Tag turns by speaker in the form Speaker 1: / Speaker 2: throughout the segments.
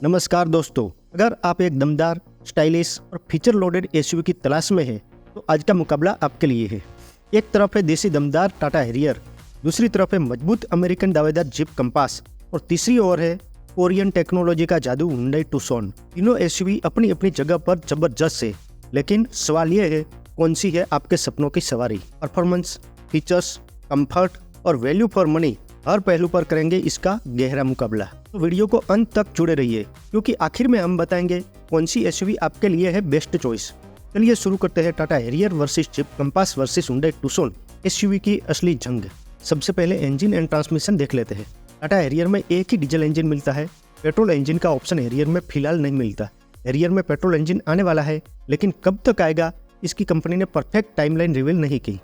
Speaker 1: नमस्कार दोस्तों, अगर आप एक दमदार, स्टाइलिश और फीचर लोडेड एसयूवी की तलाश में हैं, तो आज का मुकाबला आपके लिए है। एक तरफ है देसी दमदार टाटा हैरियर, दूसरी तरफ है मजबूत अमेरिकन दावेदार जीप कंपास और तीसरी ओर है कोरियन टेक्नोलॉजी का जादू hyundai टूसॉन। तीनों एसयूवी अपनी अपनी जगह पर जबरदस्त है, लेकिन सवाल ये है कौन सी है आपके सपनों की सवारी। परफॉर्मेंस, फीचर्स, कंफर्ट और वैल्यू फॉर मनी, हर पहलू पर करेंगे इसका गहरा मुकाबला। तो वीडियो को अंत तक जुड़े रहिए, क्योंकि आखिर में हम बताएंगे कौन सी एसयूवी आपके लिए है बेस्ट चॉइस। चलिए शुरू करते हैं Tata Harrier versus jeep compass versus hyundai Tucson SUV की असली जंग। सबसे पहले इंजन एंड ट्रांसमिशन देख लेते हैं। टाटा हैरियर में एक ही डीजल इंजन मिलता है, पेट्रोल इंजन का ऑप्शन हैरियर में फिलहाल नहीं मिलता। हैरियर में पेट्रोल इंजन आने वाला है, लेकिन कब तक आएगा इसकी कंपनी ने परफेक्ट टाइमलाइन रिवील नहीं की।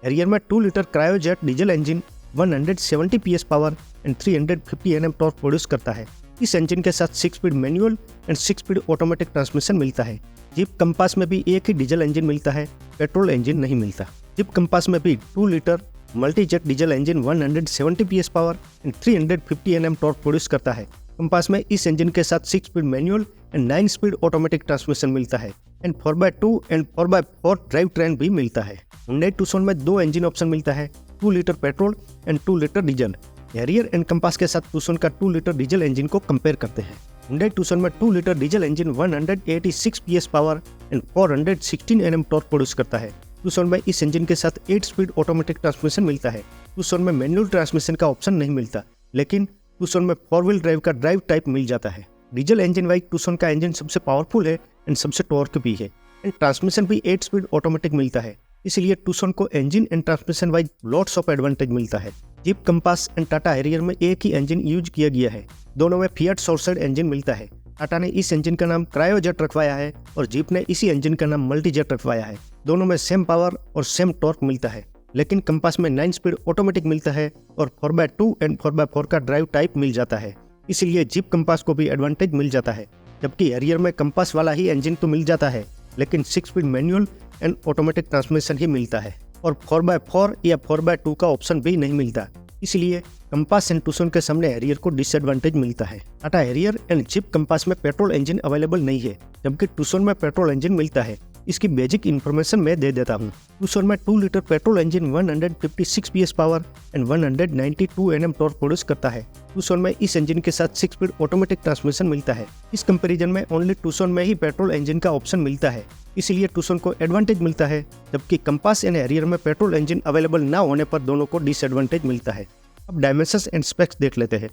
Speaker 1: हैरियर में 2 litre Kryotec diesel engine 170 PS power and 350 Nm torque produce करता है। इस इंजन के साथ 6 speed manual and 6 speed automatic transmission मिलता है। जीप कंपास में भी एक ही डीजल इंजन मिलता है, पेट्रोल इंजन नहीं मिलता। जीप कंपास में भी 2 litre Multijet diesel engine 170 PS power and 350 Nm torque produce करता है। कंपास में इस इंजन के साथ 6 speed manual and 9 speed automatic transmission मिलता है and 4x2 and 4x4 drive train भी मिलता है। hyundai टूसॉन में 2 इंजन ऑप्शन मिलता है, 2 litre petrol and 2 litre diesel. Harrier and Compass के साथ टूसॉन का 2 लीटर डीजल इंजन को कंपेयर करते हैं। hyundai टूसॉन में 2 litre diesel engine 186 PS power and 416 Nm torque produce करता है। टूसॉन में इस इंजन के साथ 8 स्पीड ऑटोमेटिक ट्रांसमिशन मिलता है। टूसॉन में मैनुअल ट्रांसमिशन का ऑप्शन नहीं मिलता, लेकिन टूसॉन में 4 व्हील ड्राइव का ड्राइव टाइप मिल जाता है। डीजल इंजन वाइज टूसॉन का इंजन सबसे पावरफुल है एंड सबसे टॉर्क भी है एंड ट्रांसमिशन भी 8 स्पीड ऑटोमेटिक मिलता है, इसलिए टूसॉन को engine and transmission wise lots of advantage मिलता है। Jeep compass and Tata Harrier में एक ही इंजन यूज किया गया है, दोनों में फिएट सोर्सेड इंजन मिलता है। टाटा ने इस इंजन का नाम क्रायोजेट रखवाया है और जीप ने इसी इंजन का नाम मल्टीजेट रखवाया है। दोनों में सेम पावर और सेम टॉर्क मिलता है, लेकिन कंपास में 9 स्पीड ऑटोमेटिक मिलता है और 4x2 एंड 4x4 का ड्राइव टाइप मिल जाता है, इसीलिए जीप कंपास को भी एडवांटेज मिल जाता है। जबकि हैरियर में कंपास वाला ही इंजन तो मिल जाता है, लेकिन 6 speed manual and automatic transmission ही मिलता है और 4x4 या 4x2 का ऑप्शन भी नहीं मिलता, इसलिए कंपास एंड टूसॉन के सामने हैरियर को डिसएडवांटेज मिलता है। Tata Harrier and jeep Compass में पेट्रोल इंजन अवेलेबल नहीं है, जबकि टूसॉन में पेट्रोल इंजन मिलता है। इसकी बेसिक इन्फॉर्मेशन मैं दे देता हूँ। टूसॉन में 2 litre petrol engine 156 PS power and 192 Nm torque produce करता है। टूसॉन में इस इंजन के साथ 6 स्पीड ऑटोमेटिक ट्रांसमिशन मिलता है। इस कंपैरिजन में ओनली टूसॉन में ही पेट्रोल इंजन का ऑप्शन मिलता है, इसलिए टूसॉन को एडवांटेज मिलता है, जबकि कंपास एंड हैरियर में पेट्रोल इंजन अवेलेबल ना होने पर दोनों को डिसएडवांटेज मिलता है। अब डायमेंशंस एंड स्पेक्स देख लेते हैं।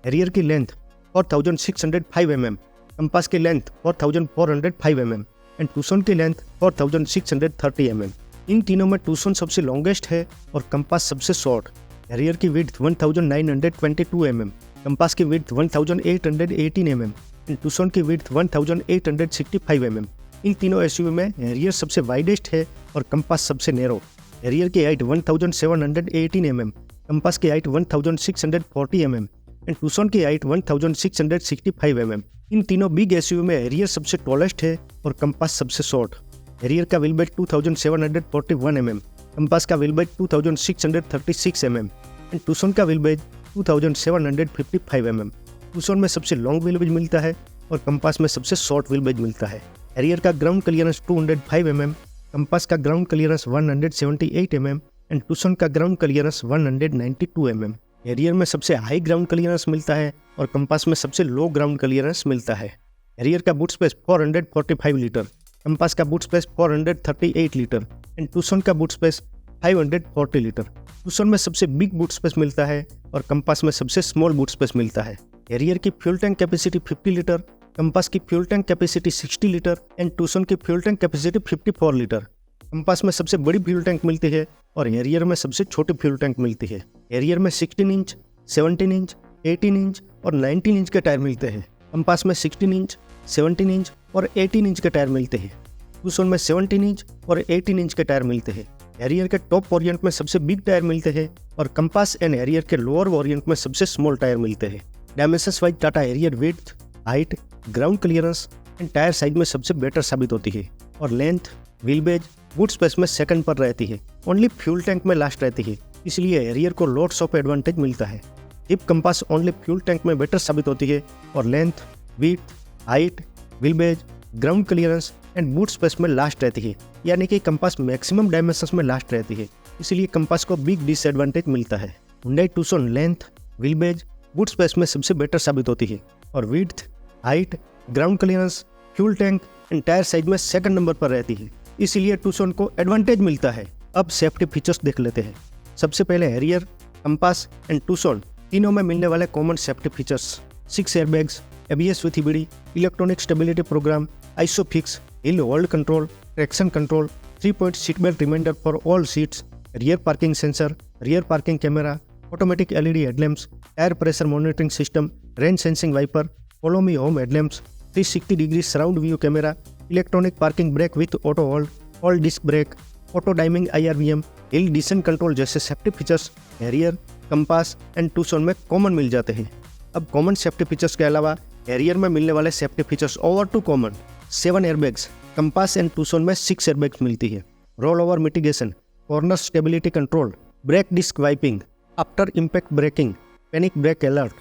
Speaker 1: हैरियर की लेंथ 4605 mm, कंपास की लेंथ 4405 mm एंड टूसॉन की लेंथ 4630 mm। इन तीनों में टूसॉन सबसे लॉन्गेस्ट है और कंपास सबसे शॉर्ट। हैरियर की विड्थ 1922 mm, कंपास की विड्थ 1818 mm एंड टूसॉन की विड्थ 1865 mm। इन तीनों एसयूवी में हैरियर सबसे वाइडेस्ट है और कंपास सबसे नैरो। हैरियर की हाइट 1718 mm, कंपास की हाइट 1640 mm एंड टूसॉन की हाइट 1665 mm। इन तीनों बिग एसयूवी में हैरियर सबसे टॉलेस्ट है और कंपास सबसे शॉर्ट। हैरियर का व्हील बेस 2741 mm, कंपास का wheel base 2636 mm and Tucson का व्हील बेस 2755 mm। टूसॉन में सबसे लॉन्ग व्हील बेस मिलता है और कंपास में सबसे शॉर्ट व्हील बेस मिलता है। हैरियर का ग्राउंड क्लियरेंस 205 mm, कंपास का ground clearance 178 mm and Tucson का ग्राउंड क्लियरेंस 192 mm। हैरियर में सबसे हाई ग्राउंड क्लियरेंस मिलता है और कंपास में सबसे लो ग्राउंड क्लियरेंस मिलता है। हैरियर का बूट स्पेस 445 लीटर, कंपास का boot space 438 litre and Tucson का बूट स्पेस 540 लीटर। टूसॉन में सबसे बिग बूट स्पेस मिलता है और कंपास में सबसे स्मॉल बूट स्पेस मिलता है। हैरियर की fuel tank capacity 50 litre, Compass की fuel tank capacity 60 litre and Tucson की fuel tank capacity 54 litre. Compass में सबसे बड़ी फ्यूल टैंक मिलती है और हैरियर में सबसे छोटी फ्यूल टैंक मिलती है। हैरियर में 16 इंच, 17 इंच, 18 इंच और 19 इंच के टायर मिलते हैं। कंपास में 16 इंच, 17 इंच और 18 इंच के टायर मिलते हैं। टूसॉन में 17 इंच और 18 इंच के टायर मिलते हैं। हैरियर के टॉप वेरिएंट में सबसे बिग टायर मिलते हैं और कंपास एंड हैरियर के लोअर वेरिएंट में सबसे स्मॉल टायर मिलते हैं। Dimensions wise Tata Harrier width, height, ground clearance and tyre size में सबसे बेटर साबित होती है और length, wheelbase, boot space में सेकंड पर रहती है। ओनली फ्यूल टैंक में लास्ट रहती है, इसलिए हैरियर को लॉट्स ऑफ एडवांटेज मिलता है। Jeep Compass only fuel tank में बेटर साबित होती है और length, width, height, wheelbase, ground clearance and boot space में लास्ट रहती है, यानी कि कंपास मैक्सिमम डायमेंशंस में लास्ट रहती है, इसलिए कंपास को बिग डिसएडवांटेज मिलता है। hyundai Tucson length, wheelbase, boot space में सबसे बेटर साबित होती है और width, height, ground clearance, fuel tank and tyre size में सेकंड नंबर पर रहती है, इसीलिए Tucson को एडवांटेज मिलता है। अब सेफ्टी फीचर्स देख लेते हैं। सबसे पहले हैरियर, कंपास एंड Tucson तीनों में मिलने वाले common safety features: 6 airbags, ABS with EBD, electronic stability program, isofix, hill hold control, traction control, 3-point seat belt reminder for all seats, rear parking sensor, rear parking camera, automatic LED headlamps, tyre pressure monitoring system, rain sensing wiper, follow me home headlamps, 360 degree surround view camera, electronic parking brake with auto hold, all disc brake, auto dimming IRVM, hill descent control जैसे safety features Harrier, Compass and Tucson में common मिल जाते हैं। अब common safety features के अलावा Harrier में मिलने वाले safety features over to common: 7 airbags, Compass and Tucson में 6 एयरबैग्स मिलती है, roll over mitigation, corner stability control, brake disc wiping, after impact braking, panic brake alert,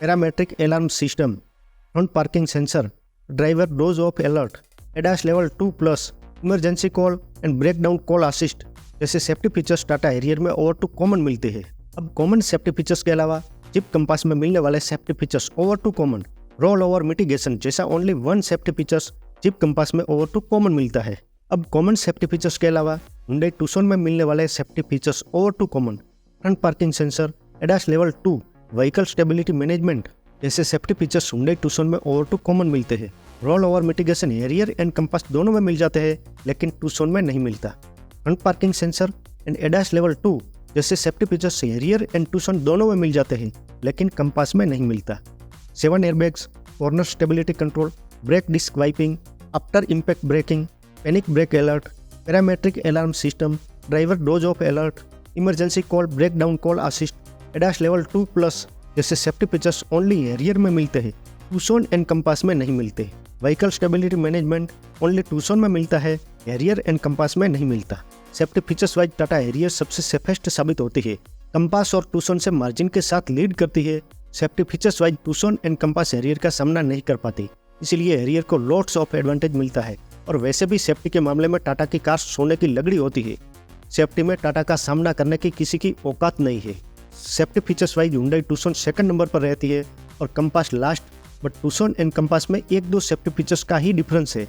Speaker 1: parametric alarm system, front parking sensor, driver doze off alert, ADAS level 2+, emergency call and breakdown call assist जैसे safety features Tata Harrier में over to common मिलते हैं। अब common safety features के अलावा jeep Compass में मिलने वाले safety features over to common, roll over mitigation जैसा only 1 safety features Jeep Compass में ओवर टू कॉमन मिलता है। अब कॉमन सेफ्टी फीचर्स के अलावा hyundai Tucson में मिलने वाले safety features over to common, front parking sensor, ADAS level 2, vehicle stability management जैसे सेफ्टी फीचर्स hyundai Tucson में ओवर टू कॉमन मिलते हैं। Roll over mitigation Harrier and Compass दोनों में मिल जाते हैं, लेकिन Tucson में नहीं मिलता। Front parking sensor and ADAS level 2 जैसे safety features Harrier and Tucson दोनों में मिल जाते हैं, लेकिन कंपास में नहीं मिलता। 7 airbags, corner stability control, brake disc wiping, after impact braking, panic brake alert, parametric alarm system, driver doze off alert, emergency call breakdown call assist, ADAS level 2+ जैसे safety features only Harrier में मिलते हैं, Tucson and compass में नहीं मिलते। Vehicle stability management only Tucson में मिलता है, हैरियर एंड कंपास में नहीं मिलता। Safety features wise Tata Harrier सबसे सेफेस्ट साबित होती है, कंपास और Tucson से मार्जिन के साथ लीड करती है। Safety features wise Tucson and compass Harrier का सामना नहीं कर पाती, इसलिए हैरियर को लॉट्स ऑफ एडवांटेज मिलता है। और वैसे भी सेफ्टी के मामले में टाटा की कार सोने की लकड़ी होती है। सेफ्टी में टाटा का सामना करने की किसी की औकात नहीं है। Safety features wise hyundai Tucson second number पर रहती है और compass last, but Tucson and compass में 1-2 सेफ्टी फीचर्स का ही डिफरेंस है।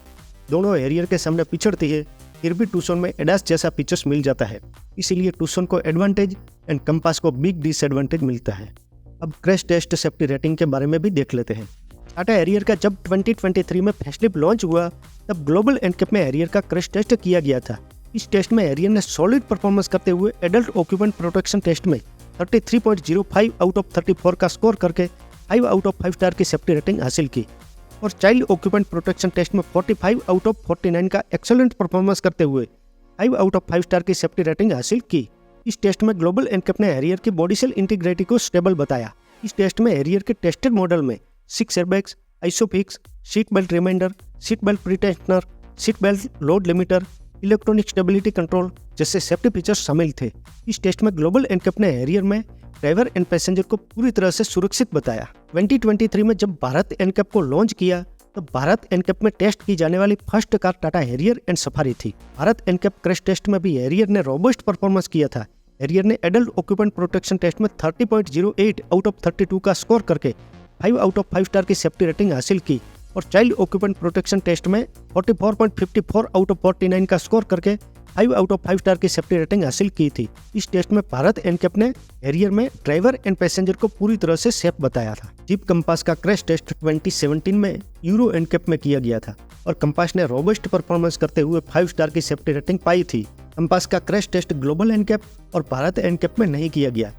Speaker 1: दोनों हैरियर के सामने पिछड़ती है, फिर भी Tucson में ADAS जैसा फीचर्स मिल जाता है, इसीलिए Tucson को एडवांटेज एंड कंपास को बिग डिसएडवांटेज मिलता है। अब क्रैश टेस्ट सेफ्टी रेटिंग के बारे में भी देख लेते हैं। टाटा हैरियर का जब 2023 में फेसलिफ्ट लॉन्च हुआ, तब ग्लोबल एनकैप में हैरियर का क्रैश टेस्ट किया गया था। इस टेस्ट में हैरियर ने सॉलिड परफॉर्मेंस करते हुए एडल्ट ऑक्यूपेंट प्रोटेक्शन टेस्ट में 33.05 आउट ऑफ 34 का स्कोर करके 5 आउट ऑफ 5 स्टार की सेफ्टी रेटिंग हासिल की और चाइल्ड ऑक्यूपेंट प्रोटेक्शन टेस्ट में 45 आउट ऑफ 49 का एक्सेलेंट परफॉर्मेंस करते हुए 5 आउट ऑफ 5 स्टार की सेफ्टी रेटिंग हासिल की। इस टेस्ट में ग्लोबल एनकैप ने हैरियर की बॉडी सेल इंटीग्रिटी को स्टेबल बताया। इस टेस्ट में हैरियर के टेस्टेड मॉडल में 6 airbags, ISOFIX, seat belt reminder, seat belt pretensioner, seat belt load limiter, electronic stability control जैसे सेफ्टी फीचर्स शामिल थे। इस टेस्ट में ग्लोबल एनकैप ने हैरियर में ड्राइवर एंड पैसेंजर को पूरी तरह से सुरक्षित बताया। 2023 में जब भारत एनकैप को लॉन्च किया, तो भारत एनकैप में टेस्ट की जाने वाली first car Tata Harrier and safari थी। भारत एनकैप क्रैश टेस्ट में भी हैरियर ने रोबस्ट परफॉर्मेंस किया था। हैरियर ने एडल्ट ऑक्यूपेंट प्रोटेक्शन टेस्ट में 30.08 आउट ऑफ 32 का स्कोर करके 5 आउट ऑफ 5 स्टार की सेफ्टी रेटिंग हासिल की और चाइल्ड ऑक्यूपेंट प्रोटेक्शन टेस्ट में 44.54 आउट ऑफ 49 का स्कोर करके 5 आउट ऑफ 5 स्टार की सेफ्टी रेटिंग हासिल की थी। इस टेस्ट में भारत एनकैप ने हैरियर में ड्राइवर एंड पैसेंजर को पूरी तरह से सेफ बताया था। जीप कंपास का क्रैश टेस्ट 2017 में यूरो एनकैप में किया गया था और कंपास ने रोबस्ट परफॉर्मेंस करते हुए 5 स्टार की सेफ्टी रेटिंग पाई थी। कंपास का क्रैश टेस्ट ग्लोबल एनकैप और भारत एनकैप में नहीं किया गया।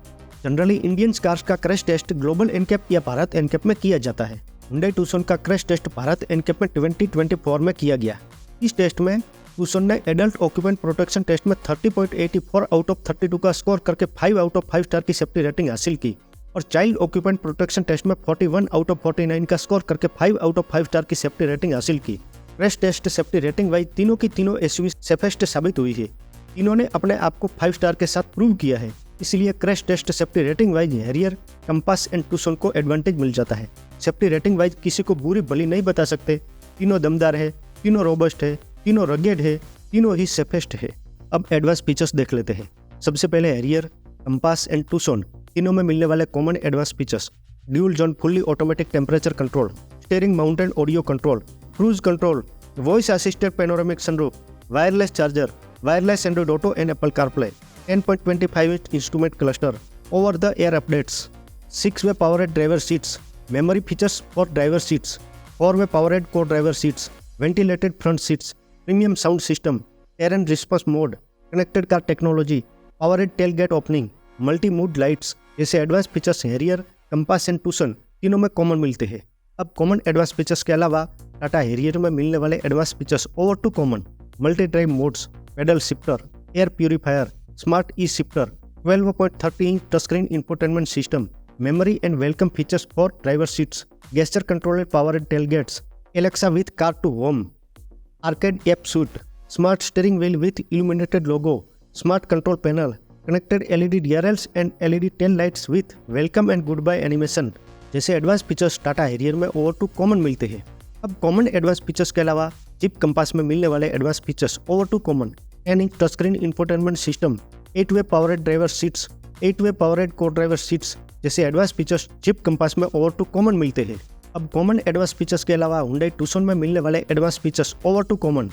Speaker 1: जनरली इंडियन कार्स का क्रैश टेस्ट ग्लोबल एनकैप या भारत एनकैप में किया जाता है। hyundai Tucson का क्रैश टेस्ट भारत एनकैप में 2024 में किया गया। इस टेस्ट में Tucson ने एडल्ट ऑक्यूपेंट प्रोटेक्शन टेस्ट में 30.84 आउट ऑफ 32 का स्कोर करके 5 आउट ऑफ 5 स्टार की सेफ्टी रेटिंग हासिल की और चाइल्ड ऑक्यूपेंट प्रोटेक्शन टेस्ट में 41 आउट ऑफ 49 का स्कोर करके 5 आउट ऑफ 5 स्टार की सेफ्टी रेटिंग हासिल की। Crash test safety rating wise तीनों की तीनों एसयूवी सेफेस्ट साबित हुई है। तीनों ने अपने आप को 5 स्टार के साथ प्रूव किया है। इसलिए crash test safety rating wise Harrier, Compass and Tucson को एडवांटेज मिल जाता है। सेफ्टी रेटिंग वाइज किसी को बुरी भली नहीं बता सकते। तीनों दमदार है, तीनों रोबस्ट है, तीनों रगेड है, तीनों ही सेफेस्ट है। अब एडवांस फीचर्स देख लेते हैं। सबसे पहले हैरियर, कंपास एंड टूसन तीनों में मिलने वाले common advance features: dual zone fully automatic temperature control, steering mounted audio control, cruise control, voice assisted panoramic sunroof, wireless charger, wireless Android auto and Apple CarPlay, 10.25 inch instrument cluster, over the air updates, 6-way powered driver seats, memory features for driver seats, 4-way powered co-driver seats, ventilated front seats, premium sound system, error response mode, connected car technology, powered tailgate opening, multi-mood lights जैसे advance features Harrier, Compass and tuition तीनों में common मिलते हैं। अब common advance features के अलावा Tata Harrier में मिलने वाले advance features over to common: multi drive modes, paddle shifter, air purifier, smart e shifter, 12.30 inch touchscreen infotainment system, memory and welcome features for driver seats, gesture controlled powered tailgates, Alexa with car to home, arcade app suite, smart steering wheel with illuminated logo, smart control panel, connected LED DRLs and LED tail lights with welcome and goodbye animation जैसे advance features Tata Harrier में over to common मिलते हैं। अब common advance features के अलावा zip Compass में मिलने वाले advance features over to common: 10 inch touchscreen infotainment system, 8-way powered driver seats, 8-way powered co-driver seats जैसे एडवांस फीचर्स जिप कंपास में ओवर टू कॉमन मिलते हैं। अब कॉमन एडवांस फीचर्स के अलावा hyundai टूसन में मिलने वाले advance features over to common: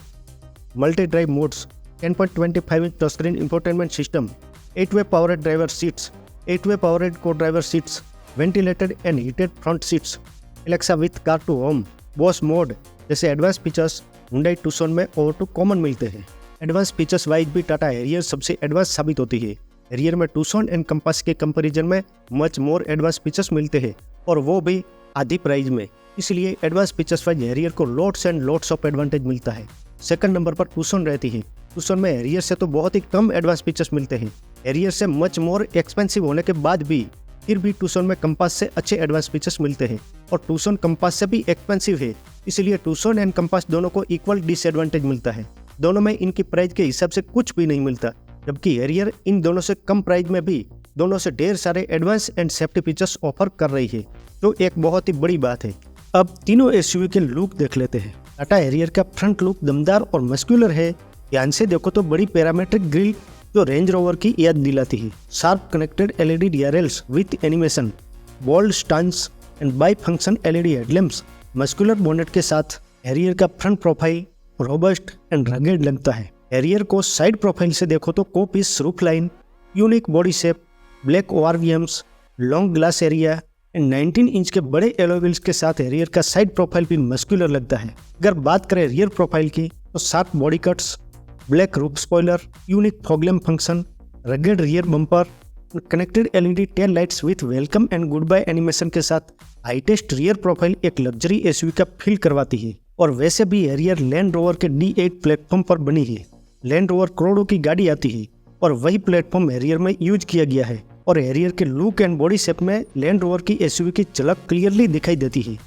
Speaker 1: multi drive modes, 10.25 inch touchscreen infotainment system, 8-way powered driver seats, 8-way powered co-driver seats, ventilated and heated front seats, Alexa with car to home, boss mode जैसे advance features hyundai tuition में over to common मिलते हैं। Advance features wise भी Tata Harrier सबसे advance साबित होती है। Harrier में टूसन एंड कंपास के कंपैरिजन में मच मोर एडवांस फीचर्स मिलते हैं और वो भी आधी प्राइस में, इसलिए एडवांस फीचर्स वाइज हैरियर को lots and lots of advantage मिलता है। सेकंड नंबर पर टूसन रहती है। टूसन में हैरियर से तो बहुत ही कम एडवांस फीचर्स मिलते हैं। हैरियर से मच मोर एक्सपेंसिव होने के बाद भी फिर भी टूसन में कंपास से अच्छे एडवांस फीचर्स मिलते हैं और टूसन कंपास से भी एक्सपेंसिव है, इसलिए टूसन एंड कंपास दोनों को इक्वल डिसएडवांटेज मिलता है। दोनों में इनकी प्राइस के हिसाब से कुछ भी नहीं मिलता, जबकि हैरियर इन दोनों से कम प्राइस में भी दोनों से ढेर सारे advance and safety features offer कर रही है, जो एक बहुत ही बड़ी बात है। अब तीनों एसयूवी के लुक देख लेते हैं। टाटा हैरियर का फ्रंट लुक दमदार और मस्कुलर है। ध्यान से देखो तो बड़ी पैरामेट्रिक ग्रिल जो रेंज रोवर की याद दिलाती है, sharp connected LED DRLs with animation, bold stance and bi function LED headlamps. Muscular bonnet के साथ हैरियर का front profile robust and rugged लगता है। हैरियर को साइड प्रोफाइल से देखो तो को पीस roof line, unique body shape, black ORVMs, long glass area and 19 inch के बड़े एलॉय व्हील्स के साथ हैरियर का साइड प्रोफाइल भी मस्कुलर लगता है। अगर बात करें रियर प्रोफाइल की तो sharp body cuts, black roof spoiler, unique foglamp function, rugged rear bumper, connected LED tail lights with welcome and goodbye animation के साथ हाईटेस्ट रियर प्रोफाइल एक लग्जरी एसयूवी का फील करवाती है। और वैसे भी हैरियर लैंड रोवर के D8 प्लेटफॉर्म पर बनी है। लैंड रोवर करोड़ों की गाड़ी आती है और वही प्लेटफॉर्म हैरियर में यूज किया गया है और हैरियर के लुक एंड बॉडी शेप में लैंड रोवर की एसयूवी की झलक क्लियरली दिखाई देती है।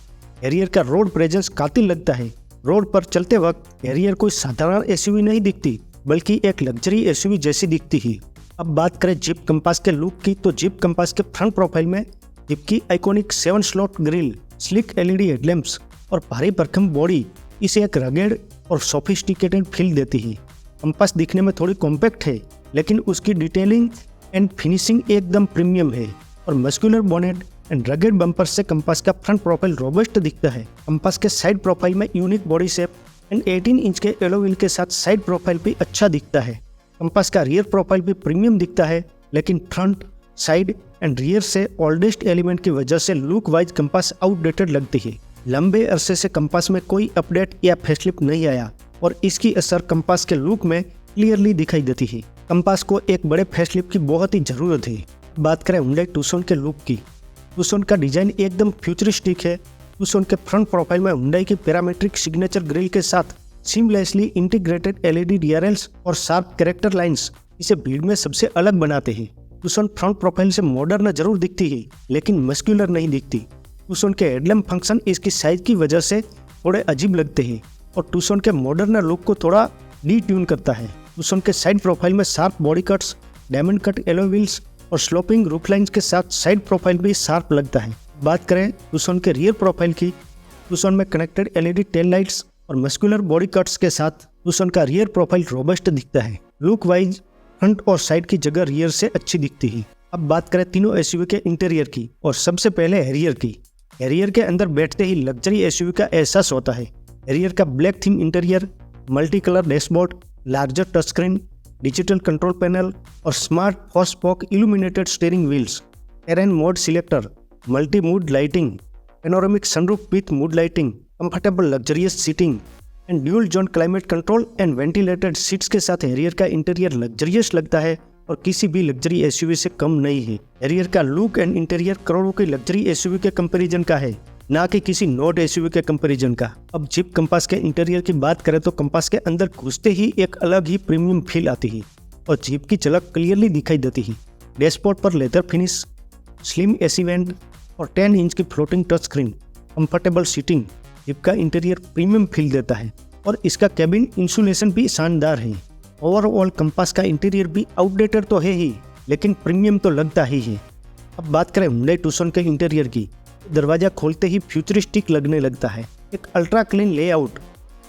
Speaker 1: हैरियर का रोड प्रेजेंस कातिल लगता है। रोड पर चलते वक्त हैरियर कोई साधारण एसयूवी नहीं दिखती, बल्कि एक लग्जरी एसयूवी जैसी दिखती है। अब बात करें जिप कंपास के लुक की तो जिप कंपास के फ्रंट प्रोफाइल में जिप की iconic 7 slot grille, slick LED headlamps और भारी भरकम बॉडी इसे एक रगेड और सोफिस्टिकेटेड फील देती है। कंपास दिखने में थोड़ी कॉम्पैक्ट है, लेकिन उसकी डिटेलिंग एंड फिनिशिंग एकदम प्रीमियम है और muscular bonnet and rugged bumper से कंपास का फ्रंट प्रोफाइल रोबस्ट दिखता है। कंपास के साइड प्रोफाइल में unique body shape and 18 inch के एलो व्हील के साथ साइड प्रोफाइल भी अच्छा दिखता है। कंपास का रियर प्रोफाइल भी प्रीमियम दिखता है, लेकिन फ्रंट, साइड एंड रियर से ओल्डेस्ट एलिमेंट की वजह से लुक वाइज कंपास आउटडेटेड लगती है। लंबे अरसे से कंपास में कोई अपडेट या फेसलिफ्ट नहीं आया और इसकी असर कंपास के लुक में क्लियरली दिखाई देती है। कंपास को एक बड़े फेसलिफ्ट की बहुत ही जरूरत है। बात करें hyundai टूसन के लुक की। टूसन का डिजाइन एकदम फ्यूचरिस्टिक है। टूसन के फ्रंट प्रोफाइल में hyundai की पैरामेट्रिक सिग्नेचर ग्रिल के साथ सीमलेसली इंटीग्रेटेड एलईडी डीआरएल्स और शार्प कैरेक्टर लाइंस इसे भीड़ में सबसे अलग बनाते हैं। टूसन फ्रंट प्रोफाइल से मॉडर्न जरूर दिखती है, लेकिन मस्कुलर नहीं दिखती। टूसन के हेडलैम्प फंक्शन इसकी साइज की वजह से थोड़े अजीब लगते हैं और टूसन के मॉडर्न लुक को थोड़ा डी ट्यून करता है। टूसन के साइड प्रोफाइल में sharp body cuts, diamond cut alloy wheels और स्लोपिंग रूफ लाइन्स के साथ साइड प्रोफाइल भी शार्प लगता है। बात करें टूसन के रियर प्रोफाइल की, टूसन में कनेक्टेड एलईडी टेल लाइट्स और मस्कुलर बॉडी कट्स के साथ टूसन का रियर प्रोफाइल रोबस्ट दिखता है। लुक वाइज फ्रंट और साइड की जगह रियर से अच्छी दिखती है। अब बात करें तीनों एसयूवी के इंटीरियर की, और सबसे पहले हैरियर की। हैरियर के अंदर बैठते ही लग्जरी एसयूवी का एहसास होता है। हैरियर का black theme interior, multi colour dashboard, larger touch screen, digital control panel और smart four spoke illuminated steering wheels, terrain mode selector, multi mood lighting, panoramic sunroof with mood lighting, comfortable luxurious seating and dual zone climate control and ventilated seats के साथ Harrier का interior luxurious लगता है और किसी भी luxury SUV से कम नहीं है। हैरियर का लुक एंड इंटीरियर करोड़ों की लग्जरी एसयूवी के कंपैरिजन का है, ना कि किसी नोट एसयूवी के कंपैरिजन का। अब जीप कंपास के इंटीरियर की बात करें तो कंपास के अंदर घुसते ही एक अलग ही प्रीमियम फील आती है और जीप की झलक क्लियरली दिखाई देती है। डैशबोर्ड पर leather finish, slim AC vent और 10 इंच की floating touch screen, comfortable seating Jeep का इंटीरियर प्रीमियम फील देता है और इसका कैबिन इंसुलेशन भी शानदार है। ओवरऑल कंपास का इंटीरियर भी आउटडेटेड तो है ही, लेकिन प्रीमियम तो लगता ही है। अब बात करें हुंडई टूसन के इंटीरियर की, दरवाजा खोलते ही फ्यूचरिस्टिक लगने लगता है। एक ultra clean layout,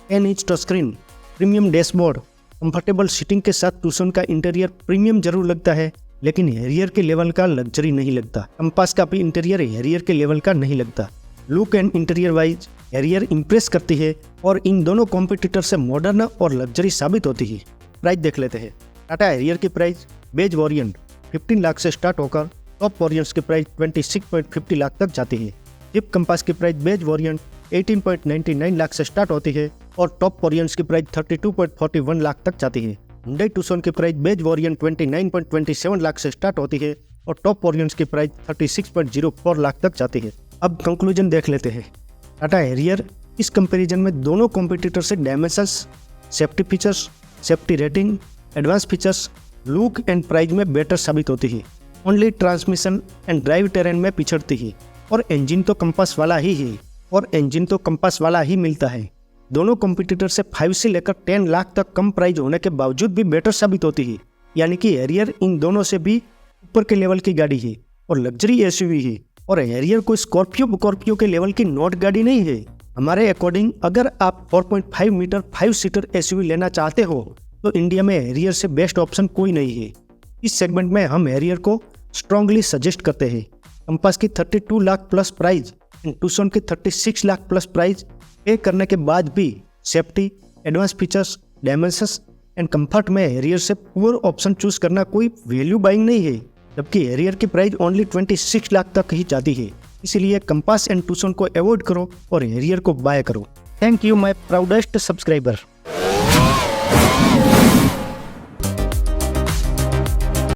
Speaker 1: 10 inch touch screen, premium dashboard, comfortable seating के साथ टूसन का इंटीरियर प्रीमियम जरूर लगता है, लेकिन हैरियर के लेवल का लग्जरी नहीं लगता। कंपास का भी इंटीरियर हैरियर के लेवल का नहीं लगता। Look and interior wise Harrier Impress करती है और इन दोनों कॉम्पिटिटर से मॉडर्न और लग्जरी साबित होती है। प्राइस देख लेते हैं। टाटा हैरियर की प्राइस बेज वेरिएंट 15 लाख से स्टार्ट होकर टॉप वेरिएंट्स की प्राइस 26.50 लाख तक जाती है। जीप कंपास की प्राइस बेज वेरिएंट 18.99 लाख से स्टार्ट होती है और टॉप वेरिएंट्स की प्राइस 32.41 लाख तक जाती है। हुंडई टूसन की प्राइस बेज वेरिएंट 29.27 लाख से स्टार्ट होती है और टॉप वेरिएंट्स की प्राइस 36.04 लाख तक जाती है। अब कंक्लूजन देख लेते हैं। टाटा हैरियर इस कंपैरिजन में दोनों कॉम्पिटिटर से dimensions, safety features, safety rating, advance features, look and price में बेटर साबित होती है। Only transmission and drive terrain में पिछड़ती है और इंजन तो कंपास वाला ही मिलता है। दोनों कॉम्पिटिटर से 5 से लेकर 10 लाख तक कम प्राइस होने के बावजूद भी बेटर साबित होती है। यानी कि हैरियर इन दोनों से भी ऊपर के लेवल की गाड़ी है और लग्जरी एसयूवी है, और हैरियर कोई स्कॉर्पियो के लेवल की नोट गाड़ी नहीं है। हमारे अकॉर्डिंग अगर आप 4.5 मीटर 5 सीटर एसयूवी लेना चाहते हो तो इंडिया में हैरियर से बेस्ट ऑप्शन कोई नहीं है। इस सेगमेंट में हम हैरियर को स्ट्रांगली सजेस्ट करते हैं। कंपास की 32 lakh plus price and tuition की 36 लाख प्लस प्राइस पे करने के बाद भी safety, advance features, dimensions and comfort में हैरियर से पुअर ऑप्शन चूज करना कोई वैल्यू बाइंग नहीं है, जबकि हैरियर की प्राइस ओनली 26 लाख तक ही जाती है। इसीलिए कंपास एंड टूसन को अवॉइड करो और हैरियर को बाय करो। Thank you my proudest subscriber.